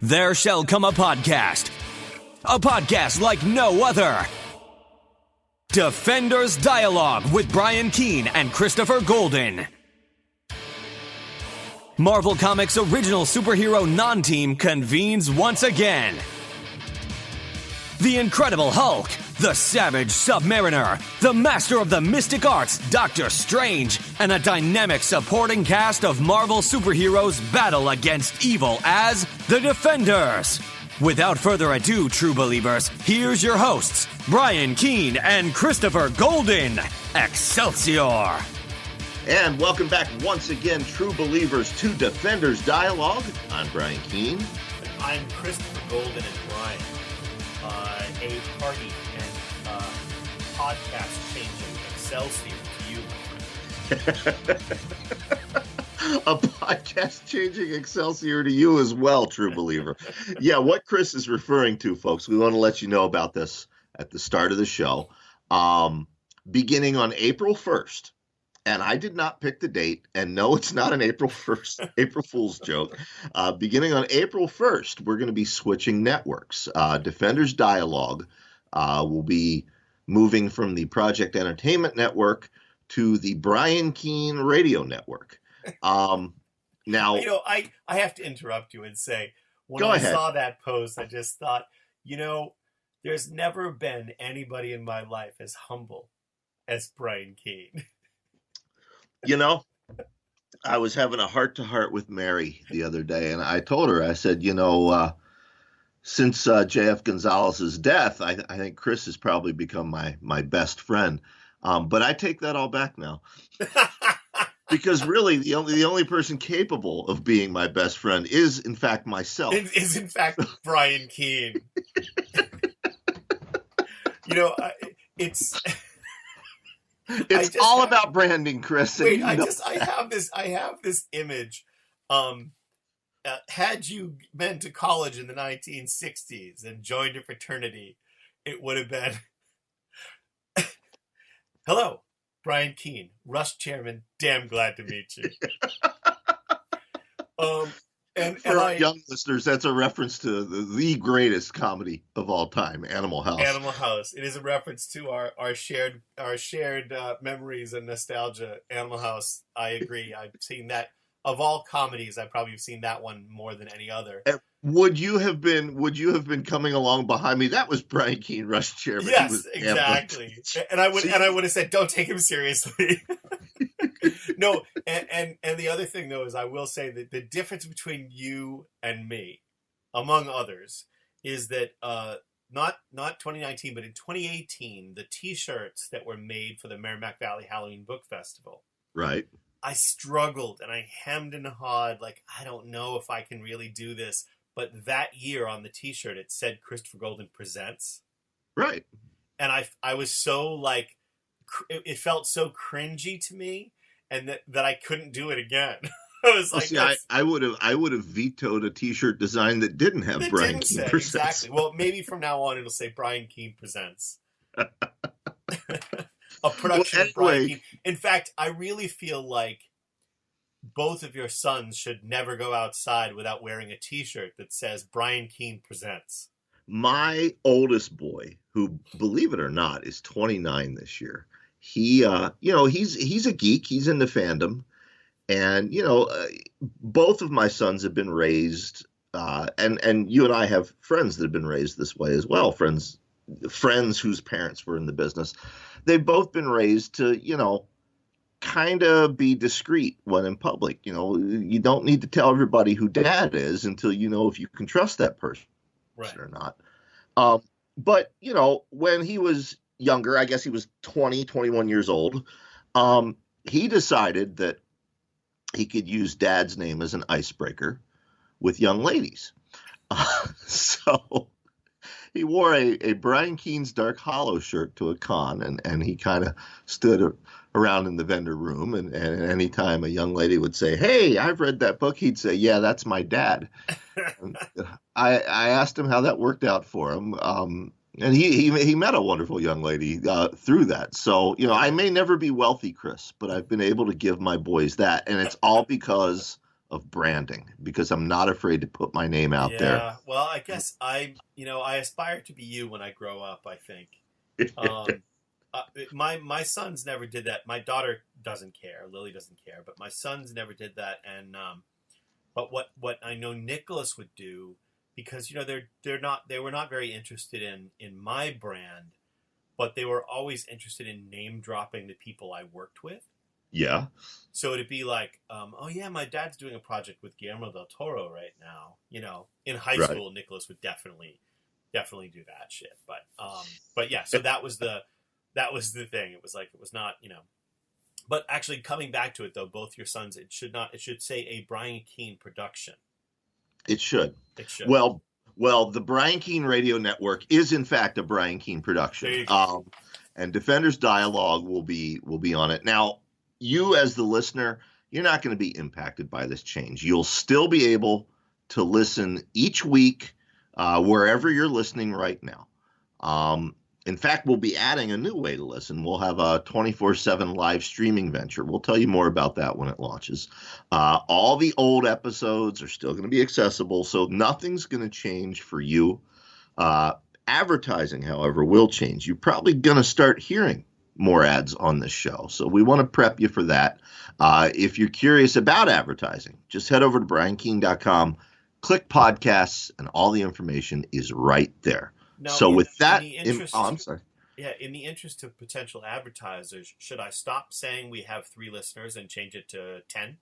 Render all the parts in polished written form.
There shall come a podcast like no other. Defenders Dialogue with Brian Keene and Christopher Golden. Marvel Comics' original superhero non-team convenes once again. The Incredible Hulk, the Savage Submariner, the Master of the Mystic Arts, Doctor Strange, and a dynamic supporting cast of Marvel superheroes battle against evil as the Defenders. Without further ado, true believers, here's your hosts, Brian Keene and Christopher Golden. Excelsior! And welcome back once again, true believers, to Defenders Dialogue. I'm Brian Keene. I'm Christopher Golden, and Brian. A party and podcast-changing Excelsior to you. A podcast-changing Excelsior to you as well, true believer. Yeah, what Chris is referring to, folks, we want to let you know about this at the start of the show. Beginning on April 1st, and I did not pick the date, and no, it's not an April 1st, April Fool's joke. Beginning on April 1st, we're going to be switching networks. Defenders Dialogue will be moving from the Project Entertainment Network to the Brian Keene Radio Network. Now, I have to interrupt you and say, when I saw that post, I just thought, there's never been anybody in my life as humble as Brian Keene. I was having a heart-to-heart with Mary the other day, and I told her, I said, since J.F. Gonzalez's death, I think Chris has probably become my best friend. But I take that all back now. Because really, the only person capable of being my best friend is, in fact, myself. Is in fact, Brian Keene. It's all about branding, Chris. Wait, I have this image. Had you been to college in the 1960s and joined a fraternity, it would have been, hello, Brian Keene, Rush chairman, damn glad to meet you. For our young listeners, that's a reference to the greatest comedy of all time, Animal House. Animal House. It is a reference to our shared memories and nostalgia. Animal House. I agree. I've seen that. Of all comedies, I probably have seen that one more than any other. Would you have been coming along behind me? That was Brian Keene, Rush chairman. Yes, exactly. And I would have said, don't take him seriously. No, and the other thing though is I will say that the difference between you and me, among others, is that not 2019, but in 2018, the T-shirts that were made for the Merrimack Valley Halloween Book Festival. Right. I struggled and I hemmed and hawed, like, I don't know if I can really do this. But that year on the T-shirt, it said Christopher Golden Presents. Right. And I was so, like, it felt so cringy to me, and that I couldn't do it again. I was like, I would have vetoed a T-shirt design that didn't have Brian Keene Presents. Exactly. Well, maybe from now on it'll say Brian Keene Presents. A production of Brian Keene. In fact, I really feel like both of your sons should never go outside without wearing a T-shirt that says Brian Keene Presents. My oldest boy, who, believe it or not, is 29 this year. He, he's a geek. He's into fandom. And, both of my sons have been raised, and you and I have friends that have been raised this way as well. Friends whose parents were in the business. They've both been raised to, kind of be discreet when in public. You don't need to tell everybody who dad is until you know if you can trust that person or not. But, when he was younger, I guess he was 20, 21 years old, he decided that he could use dad's name as an icebreaker with young ladies. So he wore a Brian Keene's Dark Hollow shirt to a con, and he kind of stood around in the vendor room, and anytime a young lady would say, "Hey, I've read that book," he'd say, "Yeah, that's my dad." I asked him how that worked out for him, and he met a wonderful young lady through that. So, I may never be wealthy, Chris, but I've been able to give my boys that, and it's all because of branding because I'm not afraid to put my name out there. Yeah. Well, I guess I aspire to be you when I grow up, I think. Um, my sons never did that. My daughter doesn't care. Lily doesn't care, but my sons never did that. And but what I know Nicholas would do, because they were not very interested in my brand, but they were always interested in name dropping the people I worked with. Yeah. So it'd be like, oh yeah, my dad's doing a project with Guillermo del Toro right now. In high school, Nicholas would definitely do that shit. But yeah, so that was the thing. It was not. But actually, coming back to it though, both your sons, it should say a Brian Keene production. It should. It should. Well, the Brian Keene Radio Network is in fact a Brian Keene production. There you go. And Defenders Dialogue will be on it. Now, you as the listener, you're not going to be impacted by this change. You'll still be able to listen each week wherever you're listening right now. In fact, we'll be adding a new way to listen. We'll have a 24/7 live streaming venture. We'll tell you more about that when it launches. All the old episodes are still going to be accessible, so nothing's going to change for you. Advertising, however, will change. You're probably going to start hearing more ads on this show, so we want to prep you for that. If you're curious about advertising, just head over to briankeene.com, click podcasts, and all the information is right there. Now, so with that, I'm sorry. Yeah, in the interest of potential advertisers, should I stop saying we have 3 listeners and change it to 10?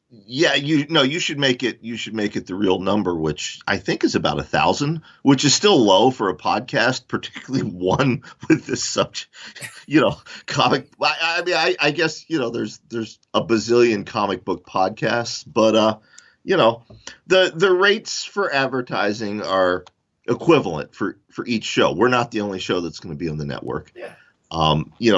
Yeah, you should make it the real number, which I think is about 1,000, which is still low for a podcast, particularly one with this subject. Comic. I guess there's a bazillion comic book podcasts, but the rates for advertising are equivalent for each show. We're not the only show that's going to be on the network. Yeah.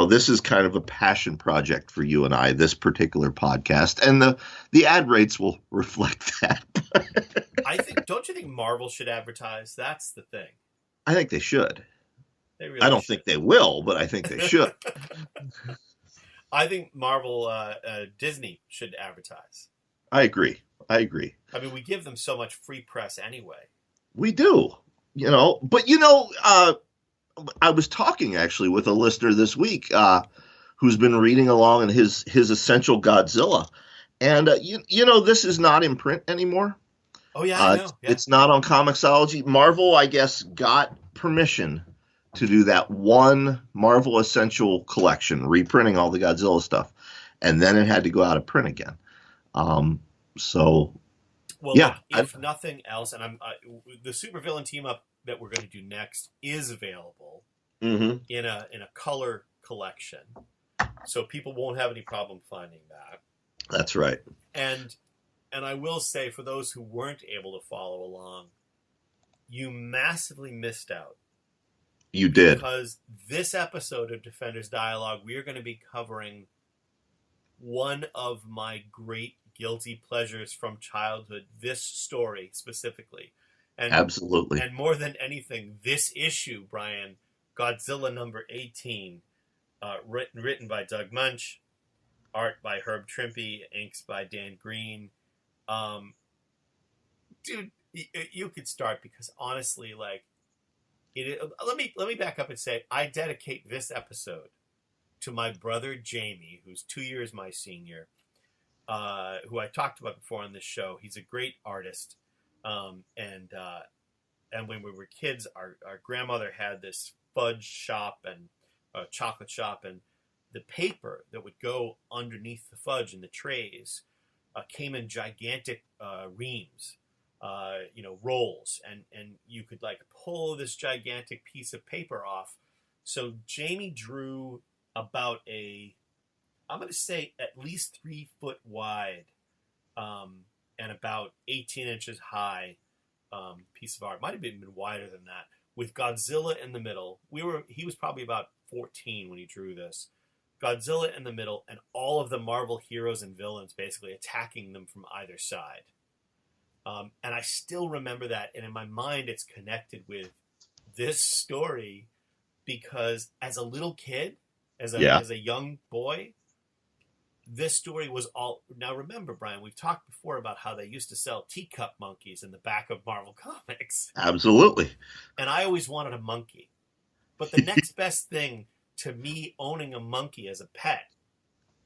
This is kind of a passion project for you and I, this particular podcast, and the ad rates will reflect that. Don't you think Marvel should advertise? That's the thing. I think they should. They really I don't should. think they will, but I think they should. I think Marvel, Disney should advertise. I agree. I mean, we give them so much free press anyway. We do, but I was talking actually with a listener this week who's been reading along in his Essential Godzilla, and this is not in print anymore. Oh yeah, I know. Yeah. It's not on Comixology. Marvel, I guess, got permission to do that one Marvel Essential collection, reprinting all the Godzilla stuff, and then it had to go out of print again. Well, yeah, look, if nothing else, and the supervillain team up that we're going to do next is available in a color collection, so people won't have any problem finding that. That's right. And I will say, for those who weren't able to follow along, you massively missed out. You did. Because this episode of Defenders Dialogue, we are going to be covering one of my great guilty pleasures from childhood, this story specifically. And, absolutely. And more than anything, this issue, Brian, Godzilla number 18, written by Doug Munch, art by Herb Trimpe, inks by Dan Green. Dude, you could start, because honestly, let me back up and say, I dedicate this episode to my brother Jamie, who's 2 years my senior, who I talked about before on this show. He's a great artist. And when we were kids, our grandmother had this fudge shop and chocolate shop, and the paper that would go underneath the fudge in the trays came in gigantic reams, rolls, and you could pull this gigantic piece of paper off. So Jamie drew about I'm going to say at least 3 foot wide, and about 18 inches high piece of art. Might have been wider than that, with Godzilla in the middle. He was probably about 14 when he drew this. Godzilla in the middle, and all of the Marvel heroes and villains basically attacking them from either side. And I still remember that, and in my mind it's connected with this story, because as a little kid, as a young boy, this story was all. Now remember, Brian, we've talked before about how they used to sell teacup monkeys in the back of Marvel Comics, Absolutely. and I always wanted a monkey. But the next best thing to me owning a monkey as a pet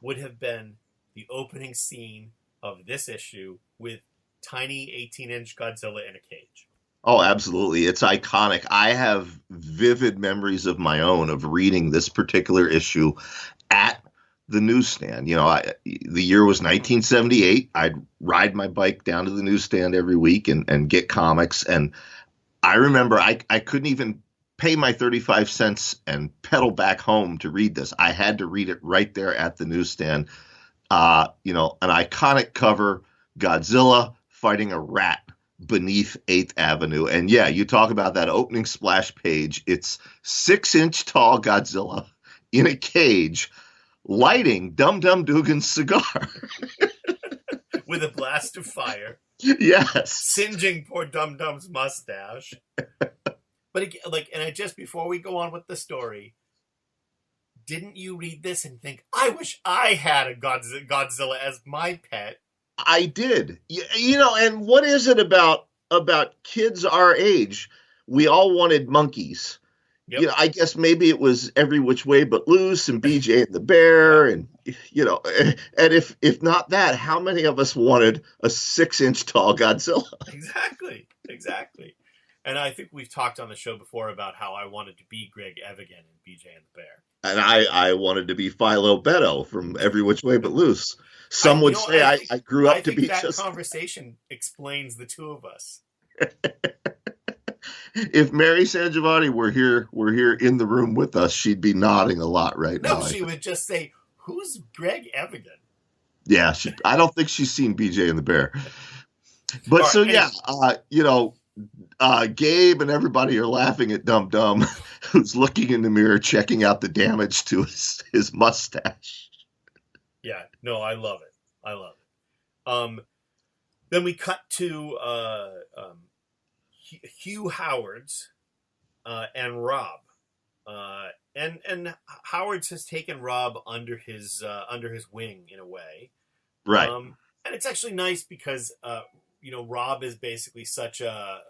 would have been the opening scene of this issue with tiny 18-inch Godzilla in a cage. Oh, absolutely. It's iconic. I have vivid memories of my own of reading this particular issue at the newsstand. The year was 1978. I'd ride my bike down to the newsstand every week and get comics. And I remember I couldn't even pay my 35 cents and pedal back home to read this. I had to read it right there at the newsstand. An iconic cover, Godzilla fighting a rat beneath 8th Avenue. And yeah, you talk about that opening splash page. It's 6-inch tall Godzilla in a cage lighting Dum Dum Dugan's cigar. With a blast of fire. Yes. Singeing poor Dum Dum's mustache. But just before we go on with the story, didn't you read this and think, I wish I had a Godzilla as my pet? I did. And what is it about kids our age? We all wanted monkeys. Yep. I guess maybe it was Every Which Way But Loose and BJ and the Bear, and and if not that, how many of us wanted a 6-inch tall Godzilla? Exactly. And I think we've talked on the show before about how I wanted to be Greg Evigan in BJ and the Bear. And I wanted to be Philo Beto from Every Which Way But Loose. Some would say I grew up to be that just. conversation explains the two of us. If Mary Sangiovanni were here in the room with us, she'd be nodding a lot right now. No, she would just say, "Who's Greg Evigan?" Yeah, I don't think she's seen BJ and the Bear. But right, so anyway. Gabe and everybody are laughing at Dum Dum, who's looking in the mirror, checking out the damage to his mustache. Yeah, no, I love it. Then we cut to Hugh Howard's and Rob, and Howard's has taken Rob under his wing in a way, right? And it's actually nice because Rob is basically such a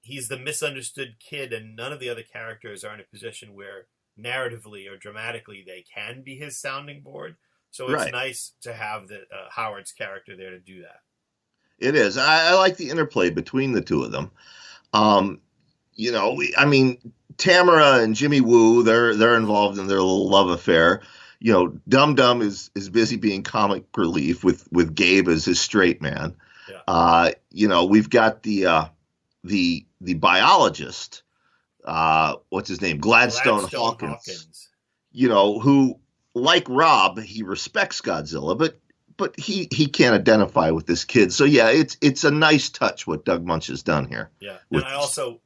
he's the misunderstood kid, and none of the other characters are in a position where narratively or dramatically they can be his sounding board. So it's nice to have the Howard's character there to do that. It is. I like the interplay between the two of them. Tamara and Jimmy Woo, they're involved in their little love affair. Dum Dum is busy being comic relief with Gabe as his straight man. Yeah. We've got the biologist, what's his name? Gladstone Hawkins. Who, like Rob, he respects Godzilla, but he can't identify with this kid. So yeah, it's a nice touch what Doug Munch has done here. Yeah. And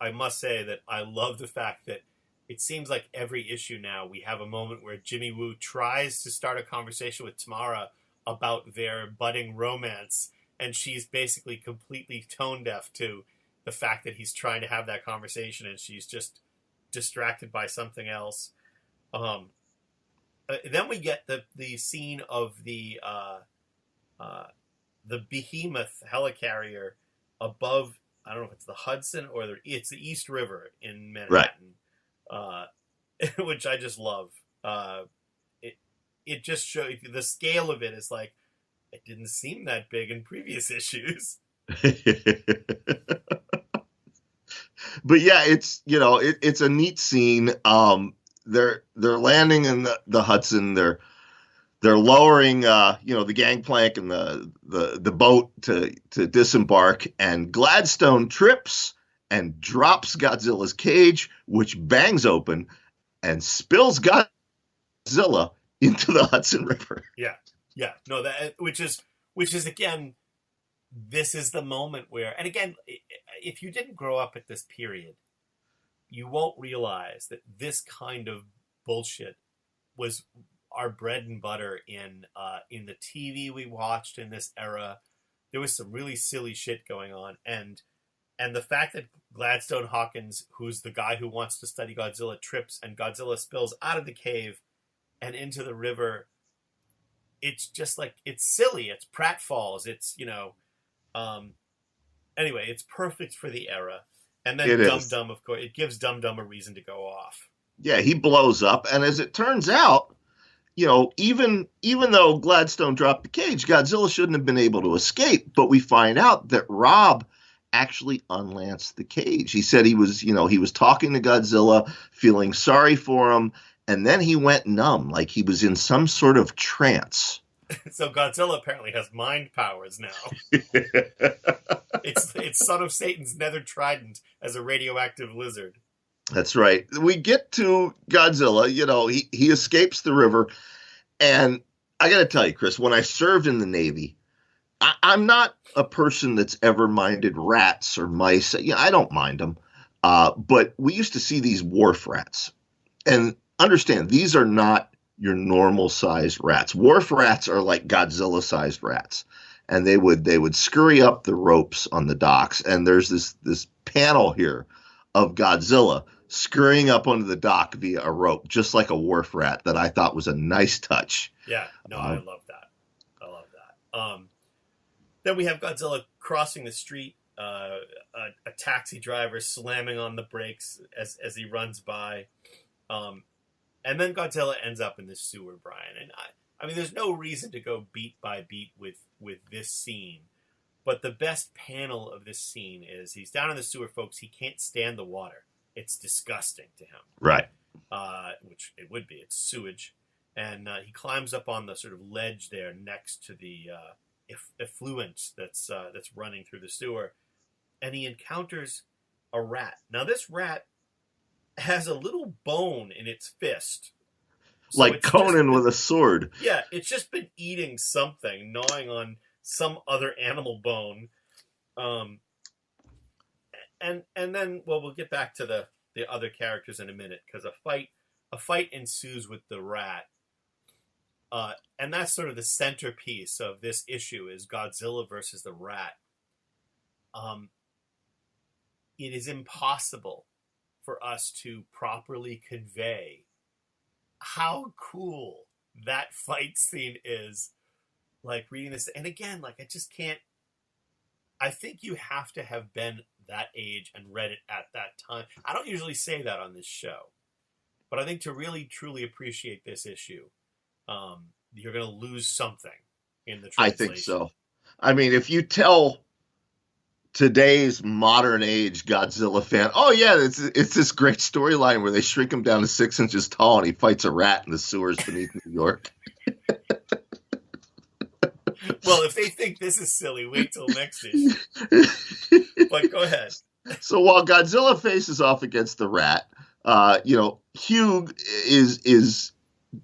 I must say that I love the fact that it seems like every issue now we have a moment where Jimmy Woo tries to start a conversation with Tamara about their budding romance, and she's basically completely tone deaf to the fact that he's trying to have that conversation, and she's just distracted by something else. Then we get the scene of the behemoth helicarrier above, I don't know if it's the Hudson or it's the East River in Manhattan, which I just love. It just shows the scale of it is like, it didn't seem that big in previous issues. But yeah, it's a neat scene. They're landing in the Hudson. They're lowering the gangplank and the boat to disembark, and Gladstone trips and drops Godzilla's cage, which bangs open and spills Godzilla into the Hudson River. Yeah. No, which is again, this is the moment where, and again, if you didn't grow up at this period, you won't realize that this kind of bullshit was our bread and butter in the TV we watched in this era. There was some really silly shit going on, and the fact that Gladstone Hawkins, who's the guy who wants to study Godzilla, trips and Godzilla spills out of the cave and into the river it's just like, it's silly. It's pratfalls. It's, anyway, it's perfect for the era. And then Dum Dum, of course, it gives Dum Dum a reason to go off. Yeah, he blows up. And as it turns out, even though Gladstone dropped the cage, Godzilla shouldn't have been able to escape. But we find out that Rob actually unlanced the cage. He said he was talking to Godzilla, feeling sorry for him, and then he went numb, like he was in some sort of trance. So Godzilla apparently has mind powers now. It's son of Satan's nether trident as a radioactive lizard. That's right. We get to Godzilla, he escapes the river. And I got to tell you, Chris, when I served in the Navy, I'm not a person that's ever minded rats or mice. I don't mind them. But we used to see these wharf rats. And understand, these are not your normal sized rats. Wharf rats are like Godzilla sized rats. And they would scurry up the ropes on the docks. And there's this panel here of Godzilla scurrying up onto the dock via a rope, just like a wharf rat, that I thought was a nice touch. Yeah, no, I love that. I love that. Then we have Godzilla crossing the street, a taxi driver slamming on the brakes as he runs by. And then Godzilla ends up in the sewer, Brian. And I mean, there's no reason to go beat by beat with this scene. But the best panel of this scene is he's down in the sewer, folks. He can't stand the water. It's disgusting to him. Right. Which it would be. It's sewage. And he climbs up on the sort of ledge there next to the effluent that's running through the sewer. And he encounters a rat. Now, this rat has a little bone in its fist. So like Conan with a sword. Yeah, it's just been eating something, gnawing on some other animal bone. And then, well, we'll get back to the other characters in a minute, because a fight ensues with the rat. And that's sort of the centerpiece of this issue, is Godzilla versus the rat. It is impossible for us to properly convey how cool that fight scene is. Like, reading this, and again, like, I just can't. I think you have to have been that age and read it at that time. I don't usually say that on this show, but I think to really truly appreciate this issue, you're going to lose something in the translation. I think so. I mean, if you tell today's modern age Godzilla fan, oh yeah, it's this great storyline where they shrink him down to 6 inches tall and he fights a rat in the sewers beneath New York. Well, if they think this is silly, wait till next issue. But go ahead. So while Godzilla faces off against the rat, Hugh is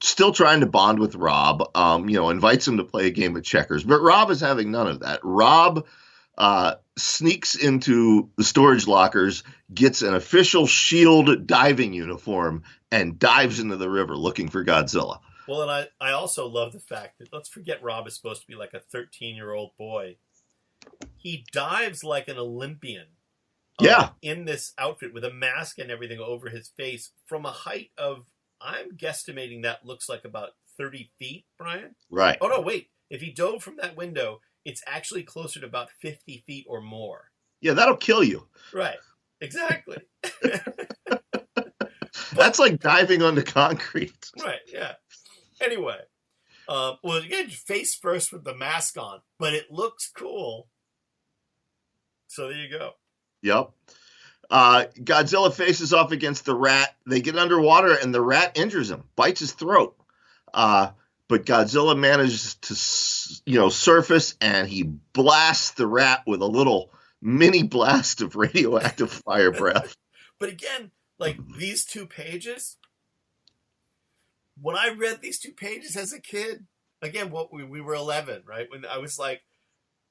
still trying to bond with Rob. Invites him to play a game of checkers, but Rob is having none of that. Rob sneaks into the storage lockers, gets an official SHIELD diving uniform, and dives into the river looking for Godzilla. Well, and I also love the fact that, let's forget Rob is supposed to be like a 13-year-old boy. He dives like an Olympian. In this outfit with a mask and everything over his face from a height of, I'm guesstimating that looks like about 30 feet, Brian? Right. Oh, no, wait. If he dove from that window, it's actually closer to about 50 feet or more. Yeah, that'll kill you. Right. Exactly. That's like diving onto concrete. Right, yeah. Anyway, again, face first with the mask on, but it looks cool. So there you go. Yep. Godzilla faces off against the rat. They get underwater, and the rat injures him, bites his throat. But Godzilla manages to, surface, and he blasts the rat with a little mini blast of radioactive fire breath. But again, like, these 2 pages. When I read these 2 pages as a kid, again, we were 11, right? When I was like,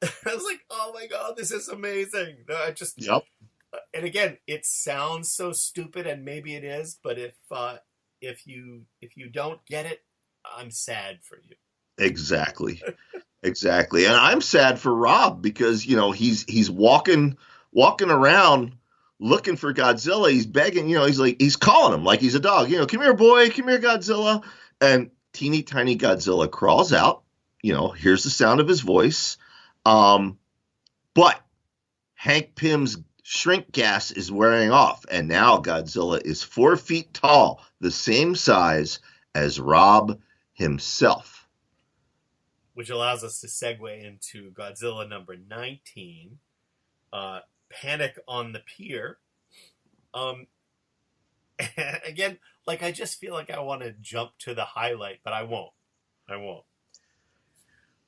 oh my God, this is amazing. Yep. And again, it sounds so stupid, and maybe it is, but if you don't get it, I'm sad for you. Exactly. Exactly. And I'm sad for Rob because, he's walking around looking for Godzilla. He's begging, he's calling him like he's a dog. Come here, boy. Come here, Godzilla. And teeny tiny Godzilla crawls out, here's the sound of his voice. But Hank Pym's shrink gas is wearing off, and now Godzilla is 4 feet tall, the same size as Rob himself. Which allows us to segue into Godzilla number 19, Panic on the Pier. Again, I just feel like I want to jump to the highlight, but I won't.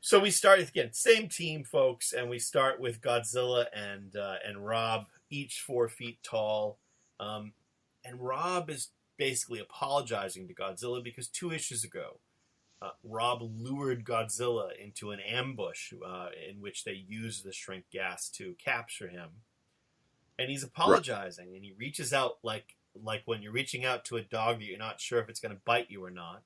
So we start again, same team, folks, and we start with Godzilla and Rob, each 4 feet tall. And Rob is basically apologizing to Godzilla because 2 issues ago, Rob lured Godzilla into an ambush in which they used the shrink gas to capture him. And he's apologizing, right. And he reaches out like when you're reaching out to a dog that you're not sure if it's going to bite you or not.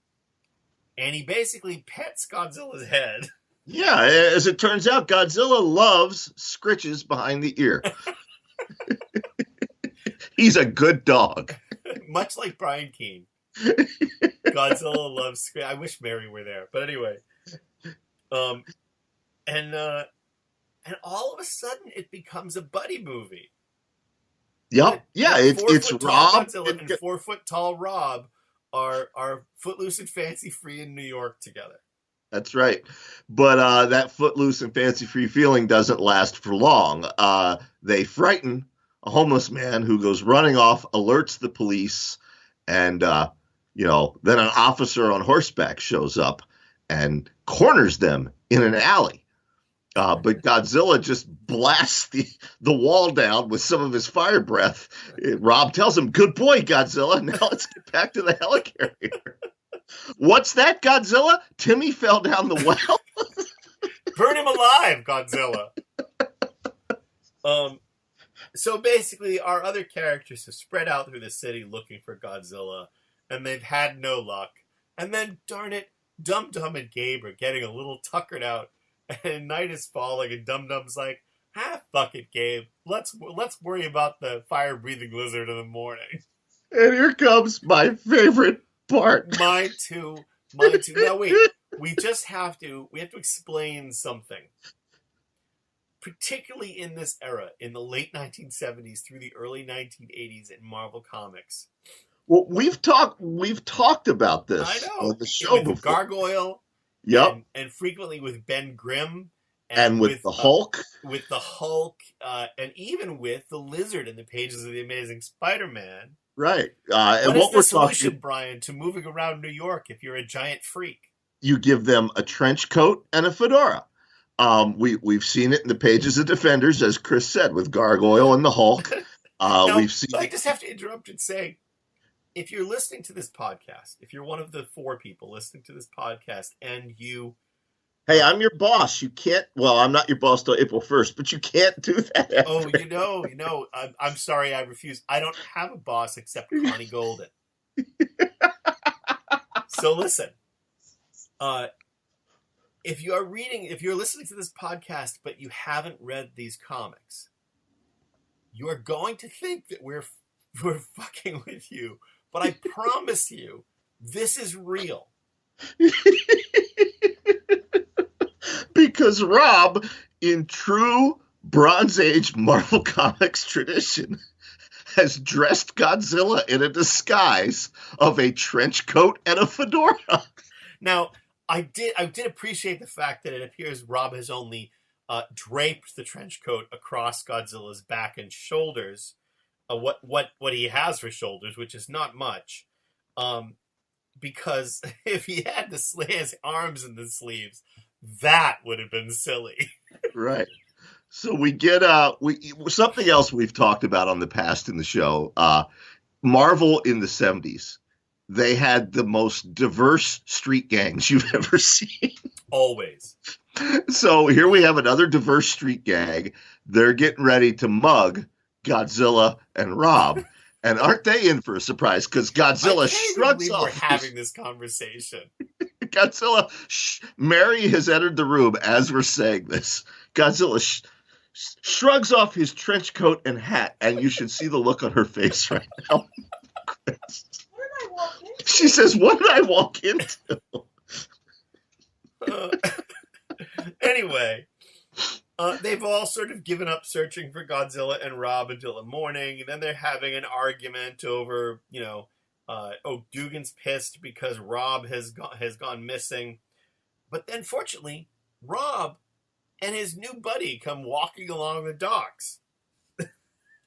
And he basically pets Godzilla's head. Yeah, as it turns out, Godzilla loves scritches behind the ear. He's a good dog. Much like Brian Keene. Godzilla loves scritches. I wish Mary were there. But anyway. And all of a sudden, it becomes a buddy movie. Yep. Yeah, it's Rob. Godzilla and 4 foot tall Rob are footloose and fancy free in New York together. That's right. But that footloose and fancy-free feeling doesn't last for long. They frighten a homeless man who goes running off, alerts the police, and, then an officer on horseback shows up and corners them in an alley. But Godzilla just blasts the wall down with some of his fire breath. Rob tells him, "Good boy, Godzilla. Now let's get back to the helicarrier." What's that, Godzilla? Timmy fell down the well? Burn him alive, Godzilla. So basically, our other characters have spread out through the city looking for Godzilla, and they've had no luck. And then, darn it, Dum Dum and Gabe are getting a little tuckered out, and night is falling, and Dum Dum's like, fuck it, Gabe. Let's worry about the fire-breathing lizard in the morning. And here comes my favorite part. Mine too. Now wait, we have to explain something. Particularly in this era, in the late 1970s through the early 1980s in Marvel Comics. Well, we've talked about this on the show with before. Gargoyle. Yep. And frequently with Ben Grimm. And with the Hulk. With the Hulk, and even with the Lizard in the pages of The Amazing Spider-Man. Right. And what is the solution, Brian, to moving around New York if you're a giant freak? You give them a trench coat and a fedora. We've seen it in the pages of Defenders, as Chris said, with Gargoyle and the Hulk. Now, we've seen. I just have to interrupt and say, if you're listening to this podcast, if you're one of the 4 people listening to this podcast, and you... Hey, I'm your boss. You can't... Well, I'm not your boss till April 1st, but you can't do that. Oh, I'm sorry, I refuse. I don't have a boss except Connie Golden. So listen, if you're listening to this podcast, but you haven't read these comics, you are going to think that we're fucking with you. But I promise you, this is real. Because Rob, in true Bronze Age Marvel Comics tradition, has dressed Godzilla in a disguise of a trench coat and a fedora. Now, I did appreciate the fact that it appears Rob has only draped the trench coat across Godzilla's back and shoulders. What he has for shoulders, which is not much. Because if he had his arms in the sleeves, that would have been silly. Right. So we get something else we've talked about on the past in the show. Marvel in the 70s. They had the most diverse street gangs you've ever seen. Always. So here we have another diverse street gang. They're getting ready to mug Godzilla and Rob. And aren't they in for a surprise? Because Godzilla shrugs off. We're having this conversation. Godzilla, Mary has entered the room as we're saying this. Godzilla shrugs off his trench coat and hat, and you should see the look on her face right now. What did I walk into? She says, "What did I walk into?" Anyway, they've all sort of given up searching for Godzilla and Rob until the morning, and then they're having an argument over, Dugan's pissed because Rob has gone missing. But then, fortunately, Rob and his new buddy come walking along the docks.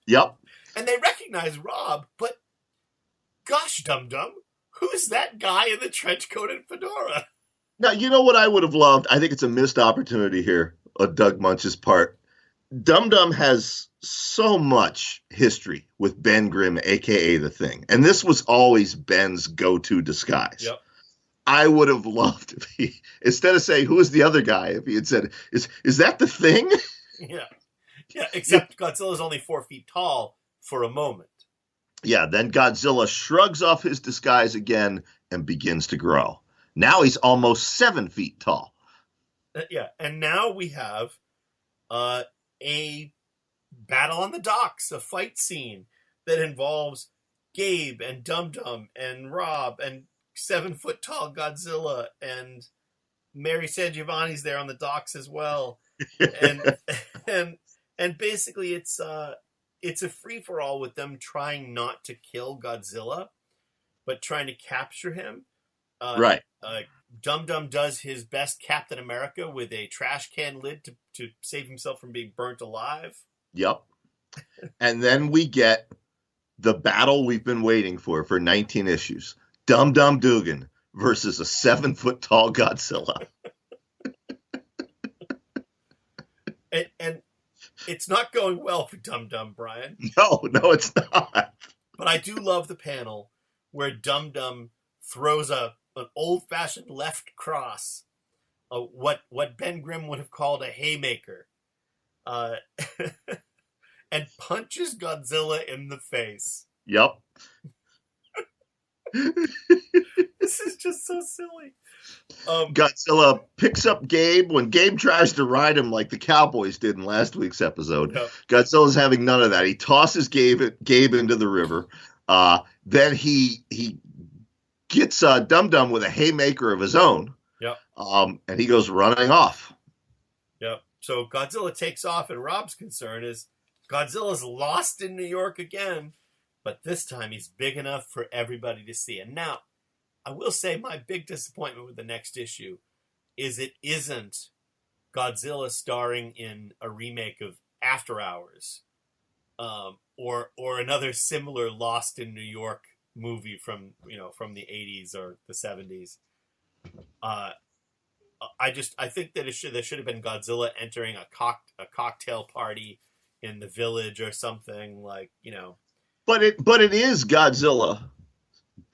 Yep. And they recognize Rob, but gosh, dum-dum, who's that guy in the trench coat and fedora? Now, you know what I would have loved? I think it's a missed opportunity here on Doug Munch's part. Dum Dum has so much history with Ben Grimm, a.k.a. The Thing. And this was always Ben's go-to disguise. Yep. I would have loved if he, instead of saying, who is the other guy, if he had said, is that The Thing? Yeah. Yeah, except Godzilla's only 4 feet tall for a moment. Yeah, then Godzilla shrugs off his disguise again and begins to grow. Now he's almost 7 feet tall. Yeah, and now we have a battle on the docks, a fight scene that involves Gabe and Dum Dum and Rob and 7 foot tall Godzilla, and Mary San Giovanni's there on the docks as well. And basically it's a free for all with them trying not to kill Godzilla, but trying to capture him. Right. Dum Dum does his best Captain America with a trash can lid to save himself from being burnt alive. Yep. And then we get the battle we've been waiting for 19 issues. Dum Dum Dugan versus a 7 foot tall Godzilla. And it's not going well for Dum Dum, Brian. No, it's not. But I do love the panel where Dum Dum throws an old-fashioned left cross, what Ben Grimm would have called a haymaker, and punches Godzilla in the face. Yep. This is just so silly. Godzilla picks up Gabe when Gabe tries to ride him like the Cowboys did in last week's episode. Yep. Godzilla's having none of that. He tosses Gabe into the river. Then he gets Dum Dum with a haymaker of his own. Yep. And he goes running off. Yep. So Godzilla takes off, and Rob's concern is Godzilla's lost in New York again, but this time he's big enough for everybody to see. And now, I will say my big disappointment with the next issue is it isn't Godzilla starring in a remake of After Hours, or another similar Lost in New York movie from the 80s or the 70s. I think that there should have been Godzilla entering a cocktail party in the village or something, like, But it is Godzilla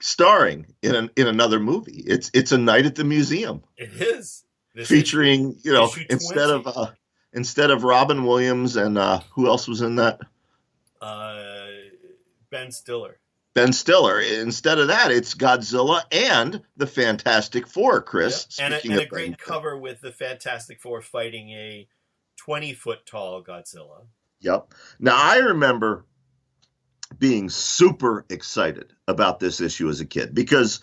starring in another movie. It's A Night at the Museum. It is. Featuring, issue instead of Robin Williams and who else was in that? Ben Stiller. Ben Stiller. Instead of that, it's Godzilla and the Fantastic Four, Chris. Yep. And a great cover with the Fantastic Four fighting a 20-foot tall Godzilla. Yep. Now, I remember being super excited about this issue as a kid because,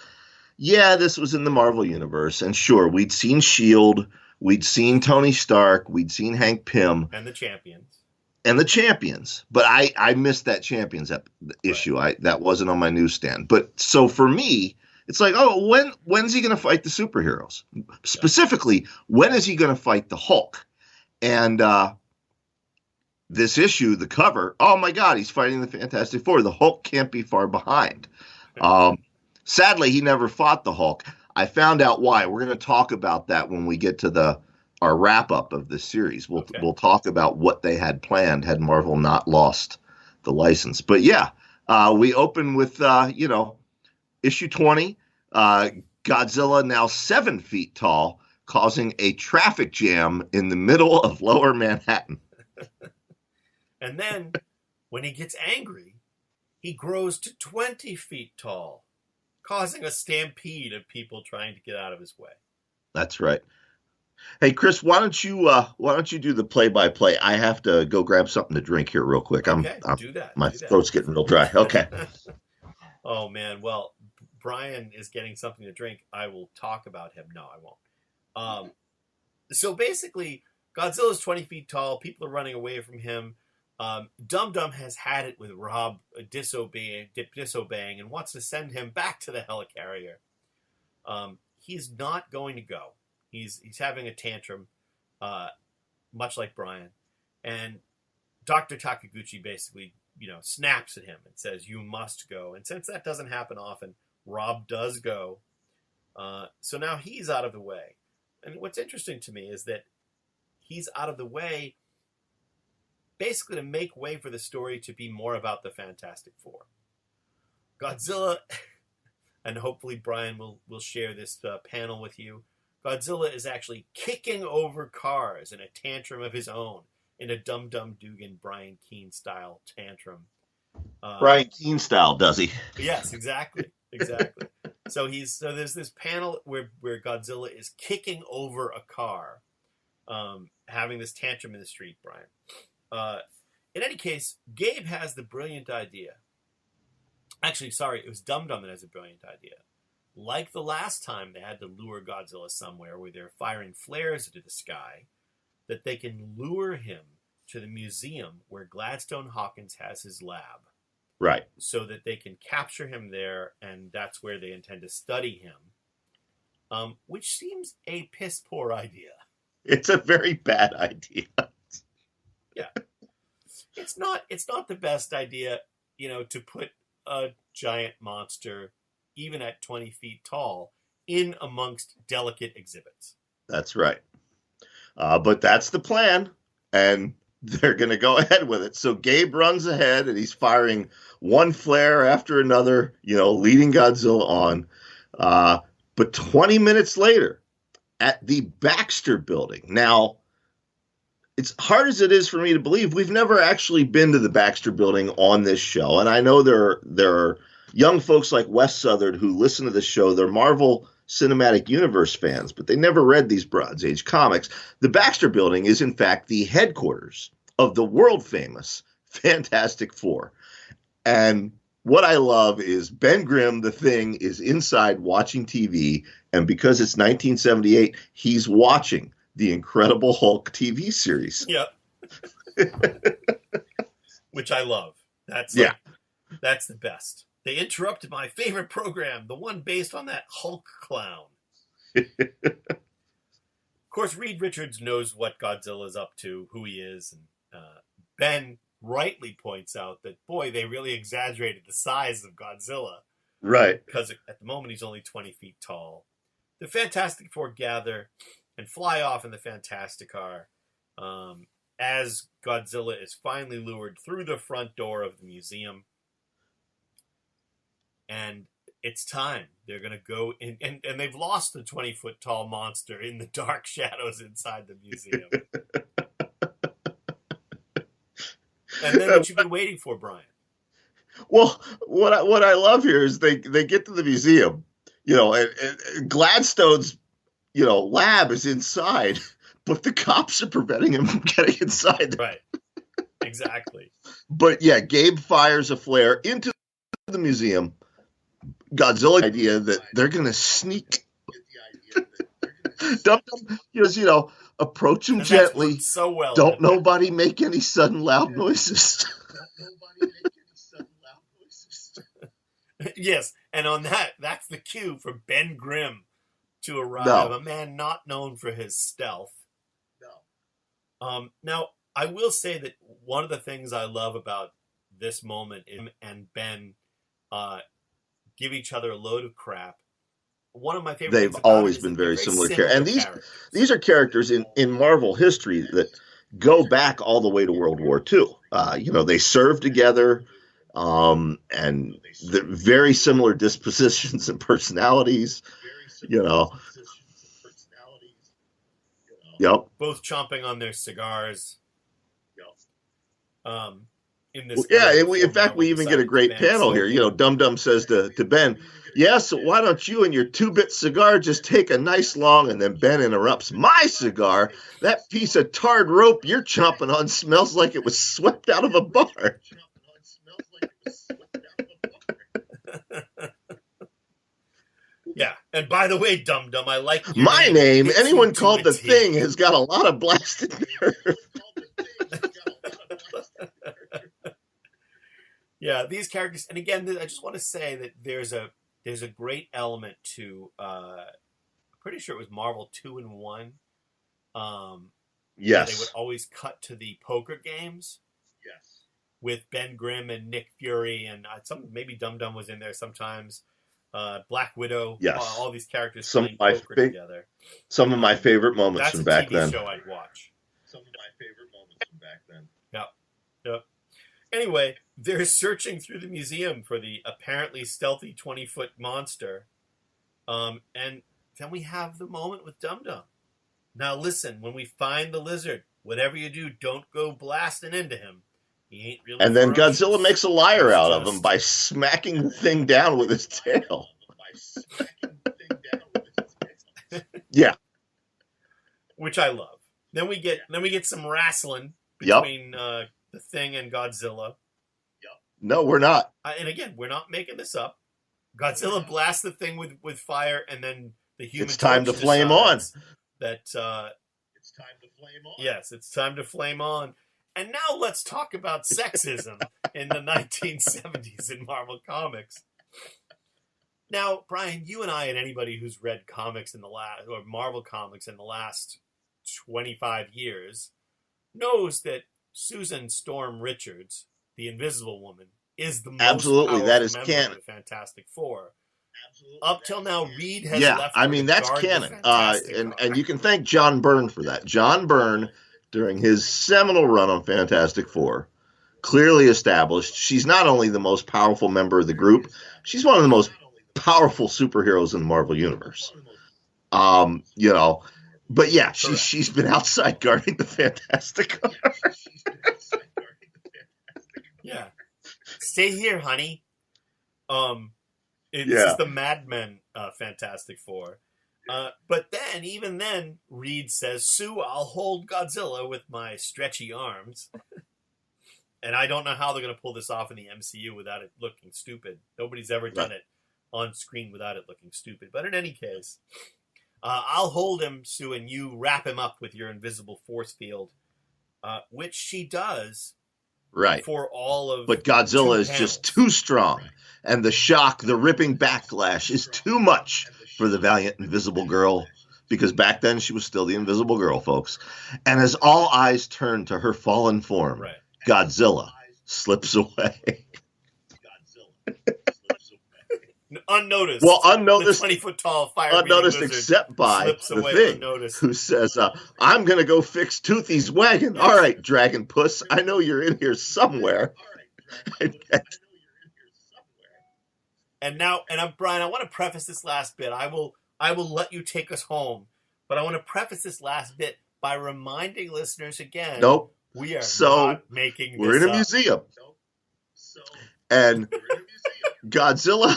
yeah, this was in the Marvel Universe. And sure, we'd seen S.H.I.E.L.D., we'd seen Tony Stark, we'd seen Hank Pym. And the Champions. But I missed that Champions issue. That wasn't on my newsstand. But so for me, it's like, oh, when's he going to fight the superheroes? Specifically, when is he going to fight the Hulk? And this issue, the cover, oh my God, he's fighting the Fantastic Four. The Hulk can't be far behind. Sadly, he never fought the Hulk. I found out why. We're going to talk about that when we get to our wrap-up of this series. We'll talk about what they had planned had Marvel not lost the license. But yeah, we open with, issue 20, Godzilla now 7 feet tall, causing a traffic jam in the middle of lower Manhattan. And then, when he gets angry, he grows to 20 feet tall, causing a stampede of people trying to get out of his way. That's right. Hey, Chris, why don't you do the play-by-play? I have to go grab something to drink here real quick. Do that. My throat's getting real dry. Okay. Oh, man. Well, Brian is getting something to drink. I will talk about him. No, I won't. So basically, Godzilla's 20 feet tall. People are running away from him. Dum Dum has had it with Rob disobeying and wants to send him back to the helicarrier. He's not going to go. He's having a tantrum, much like Brian. And Dr. Takaguchi basically, snaps at him and says, "You must go." And since that doesn't happen often, Rob does go. So now he's out of the way. And what's interesting to me is that he's out of the way basically to make way for the story to be more about the Fantastic Four. Godzilla, and hopefully Brian will share this panel with you, Godzilla is actually kicking over cars in a tantrum of his own, in a Dum Dum Dugan, Brian Keene style tantrum. Brian Keene style, does he? Yes, exactly. So there's this panel where Godzilla is kicking over a car, having this tantrum in the street, Brian. In any case, Gabe has the brilliant idea. Actually, sorry, it was Dum Dum that has a brilliant idea. Like the last time they had to lure Godzilla somewhere where they're firing flares into the sky, that they can lure him to the museum where Gladstone Hawkins has his lab. Right. So that they can capture him there, and that's where they intend to study him. Which seems a piss poor idea. It's a very bad idea. Yeah. It's not the best idea, to put a giant monster, even at 20 feet tall, in amongst delicate exhibits. That's right. But that's the plan, and they're going to go ahead with it. So Gabe runs ahead, and he's firing one flare after another, leading Godzilla on. But 20 minutes later, at the Baxter Building. Now, it's hard as it is for me to believe, we've never actually been to the Baxter Building on this show. And I know there are young folks like Wes Southard who listen to this show. They're Marvel Cinematic Universe fans, but they never read these Bronze Age comics. The Baxter Building is, in fact, the headquarters of the world-famous Fantastic Four. And what I love is Ben Grimm, the Thing, is inside watching TV, and because it's 1978, he's watching the Incredible Hulk TV series. Yep. Which I love. That's the best. They interrupted my favorite program, the one based on that Hulk clown. Of course, Reed Richards knows what Godzilla's up to, who he is, and Ben rightly points out that, boy, they really exaggerated the size of Godzilla. Right. Because at the moment he's only 20 feet tall. The Fantastic Four gather and fly off in the Fantastic Car as Godzilla is finally lured through the front door of the museum. And it's time. They're going to go in, and they've lost the 20-foot tall monster in the dark shadows inside the museum. And then what you've been waiting for, Brian? Well, what I love here is they get to the museum, and Gladstone's, lab is inside, but the cops are preventing him from getting inside. Right. Exactly. But yeah, Gabe fires a flare into the museum. Godzilla idea that they're going to sneak. Dum Dum, approach him gently. So well. Don't nobody make any sudden loud noises. Yes, and on that's the cue for Ben Grimm to arrive, a man not known for his stealth. No. Now, I will say that one of the things I love about this moment is him and Ben give each other a load of crap. One of my favorite things about always been very similar characters. And these are characters in Marvel history that go back all the way to World War II. They served together, and the very similar dispositions and personalities. Yep. Both chomping on their cigars. In this, in fact, we even get a great panel here. Dum Dum says to Ben, "Yes, so why don't you and your 2-bit cigar just take a nice long?" And then Ben interrupts, "My cigar? That piece of tarred rope you're chomping on smells like it was swept out of a bar." Yeah, And by the way, Dum Dum, I like your My name, Hits anyone you to called a the T. Thing has got a lot of blasted nerve. Yeah, these characters, and again, I just want to say that there's a great element to. I'm pretty sure it was Marvel 2 and 1. Where they would Yes. always cut to the poker games. Yes. With Ben Grimm and Nick Fury, and maybe Dum Dum was in there sometimes. Black Widow. Yes. All these characters Some playing of my poker together. Some of my favorite moments That's from a back TV then. show I'd watch. Some of my favorite moments from back then. Yep. Anyway, they're searching through the museum for the apparently stealthy 20-foot monster. And then we have the moment with Dum Dum. Now listen, when we find the lizard, whatever you do, don't go blasting into him. He ain't really And then ferocious. Godzilla makes a liar He's out of just- him by smacking the thing down with his tail. Yeah. Which I love. Then we get some wrestling between the Thing and Godzilla. No, we're not. And again, we're not making this up. Godzilla blasts the Thing with fire, and then the human. It's time to Torch flame on. decides that It's time to flame on. yes, it's time to flame on. And now let's talk about sexism in the 1970s in Marvel Comics. Now, Brian, you and I and anybody who's read comics or Marvel Comics in the last 25 years knows that Susan Storm Richards, the Invisible Woman, is the most Absolutely, powerful that is member canon. of the Fantastic Four. Up till now, Reed has Yeah, left I her mean, to that's guard the canon. Fantastic Four. And you can thank John Byrne for that. John Byrne, during his seminal run on Fantastic Four, clearly established she's not only the most powerful member of the group, she's one of the most powerful superheroes in the Marvel Universe. But yeah, she's been outside guarding the Fantastic Four. Yeah. Stay here, honey. This Yeah. is the Mad Men Fantastic Four. But then, even then, Reed says, Sue, I'll hold Godzilla with my stretchy arms. And I don't know how they're going to pull this off in the MCU without it looking stupid. Nobody's ever done it on screen without it looking stupid. But in any case, I'll hold him, Sue, and you wrap him up with your invisible force field, which she does. Right. For all of But Godzilla 2 is just panels. too strong. And the shock, the ripping backlash is too much for the valiant Invisible Girl. Because back then she was still the Invisible Girl, folks. And as all eyes turn to her fallen form, Godzilla slips away. Unnoticed. Well, unnoticed. The 20-foot tall fire Unnoticed lizard except by slips the away Thing, unnoticed. who says, I'm going to go fix Toothy's wagon. All right, Dragon Puss, I know you're in here somewhere. And Brian, I want to preface this last bit. I will let you take us home, but I want to preface this last bit by reminding listeners again. Nope. We are So, not making We're in this a up. museum. And Godzilla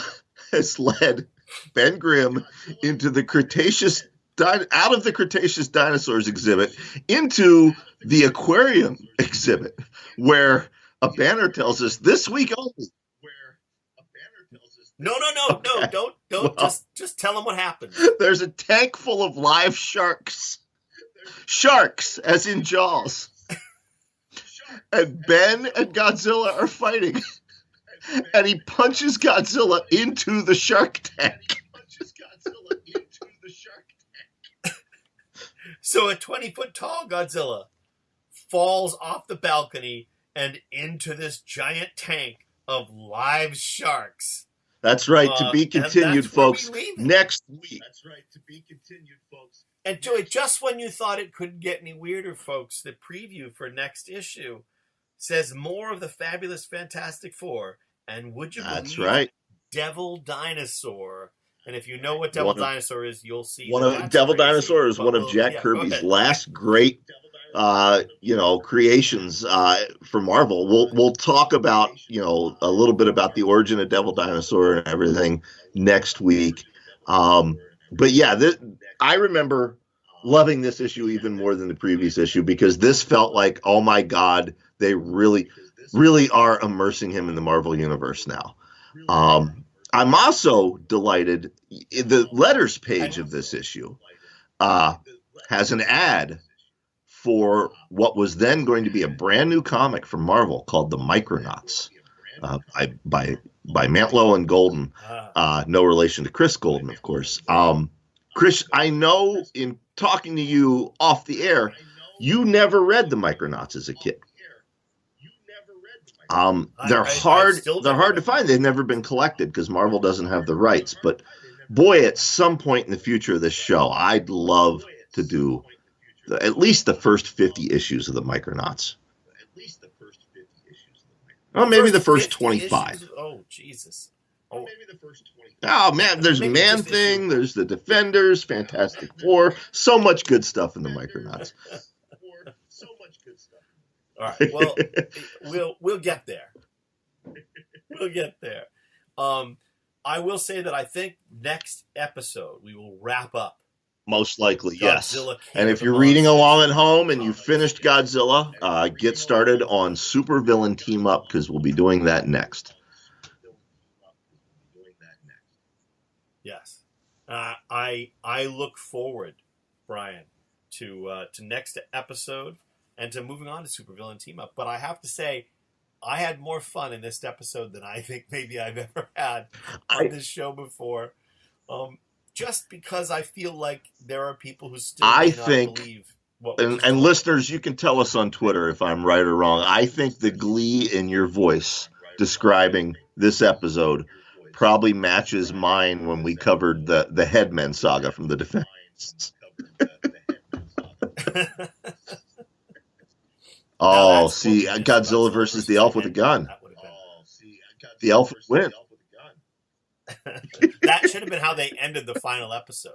has led Ben Grimm into the Cretaceous, out of the Cretaceous dinosaurs exhibit into the aquarium exhibit, where a banner tells us this week only. No, Okay. don't. Well, Just tell them what happened. There's a tank full of live sharks. Sharks, as in Jaws. And Ben and Godzilla are fighting. And he punches Godzilla into the shark tank. So a 20-foot tall Godzilla falls off the balcony and into this giant tank of live sharks. That's right, to be And continued, that's where we folks. leave it. Next week. That's right, to be continued, folks. And Joey, just when you thought it couldn't get any weirder, folks, the preview for next issue says more of the fabulous Fantastic Four. And would you That's believe right. Devil Dinosaur? And if you know what Devil Dinosaur is, you'll see. Devil Dinosaur is one of Jack go Kirby's ahead. last great creations for Marvel. We'll talk about, a little bit about the origin of Devil Dinosaur and everything next week. But yeah, I remember loving this issue even more than the previous issue because this felt like, oh my God, they really, really are immersing him in the Marvel universe now. I'm also delighted. The letters page of this issue has an ad for what was then going to be a brand new comic from Marvel called The Micronauts by Mantlo and Golden. No relation to Chris Golden, of course. Chris, I know in talking to you off the air, you never read The Micronauts as a kid. They're hard to find. They've never been collected because Marvel doesn't have the rights. But boy, at some point in the future of this show, I'd love to do at least the first 50 issues of the Micronauts. Well, maybe the first 25. Issues? Oh, Jesus. Oh, man, there's Man-Thing, there's the Defenders, Fantastic Four, so much good stuff in the Micronauts. All right, well, we'll get there. We'll get there. I will say that I think next episode we will wrap up. Most likely, yes. Godzilla, and if you're reading along at home and you finished Godzilla, get started on Supervillain Team Up because we'll be doing that next. Yes. I look forward, Brian, to next episode and to moving on to Supervillain Team Up. But I have to say, I had more fun in this episode than I think maybe I've ever had on this show before. Just because I feel like there are people who still do not believe what we're and listeners, you can tell us on Twitter if I'm right or wrong. I think the glee in your voice describing this episode probably matches mine when we covered the Headman saga from the Defenders. Oh, see, Godzilla versus the elf with a gun. The elf would win. That should have been how they ended the final episode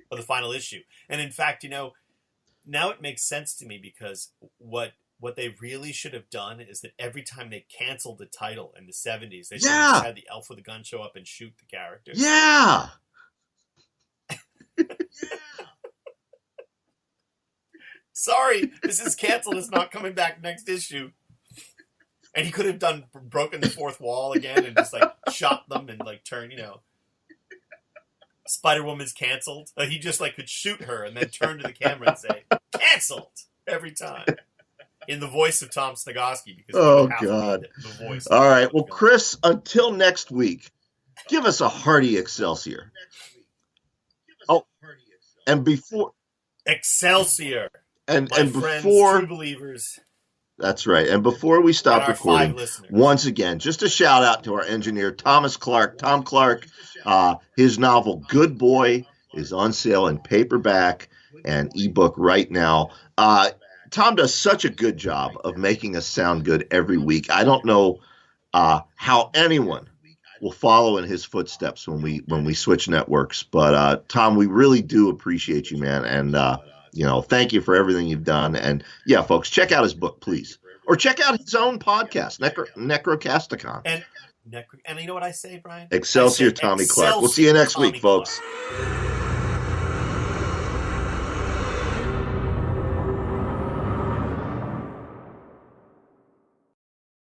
or the final issue. And in fact, now it makes sense to me because what they really should have done is that every time they canceled the title in the 70s, they should have had the elf with a gun show up and shoot the character. Yeah. Sorry, this is canceled. It's not coming back next issue. And he could have broken the fourth wall again and just shot them and turn, Spider-Woman's canceled. He just could shoot her and then turn to the camera and say, canceled every time. In the voice of Tom Snagosky. Oh, God. The voice All right. Well, Chris, until next week, give us a hearty Excelsior. Oh, and before... Excelsior. And before... Friends, true believers. That's right. And before we stop recording, once again, just a shout out to our engineer, Tom Clark. His novel, Good Boy, is on sale in paperback and ebook right now. Tom does such a good job of making us sound good every week. I don't know how anyone will follow in his footsteps when we switch networks. But Tom, we really do appreciate you, man. And thank you for everything you've done. And yeah, folks, check out his book, please. Or check out his own podcast, Necrocasticon. And you know what I say, Brian? Excelsior, Tommy Clark. We'll see you next week, folks.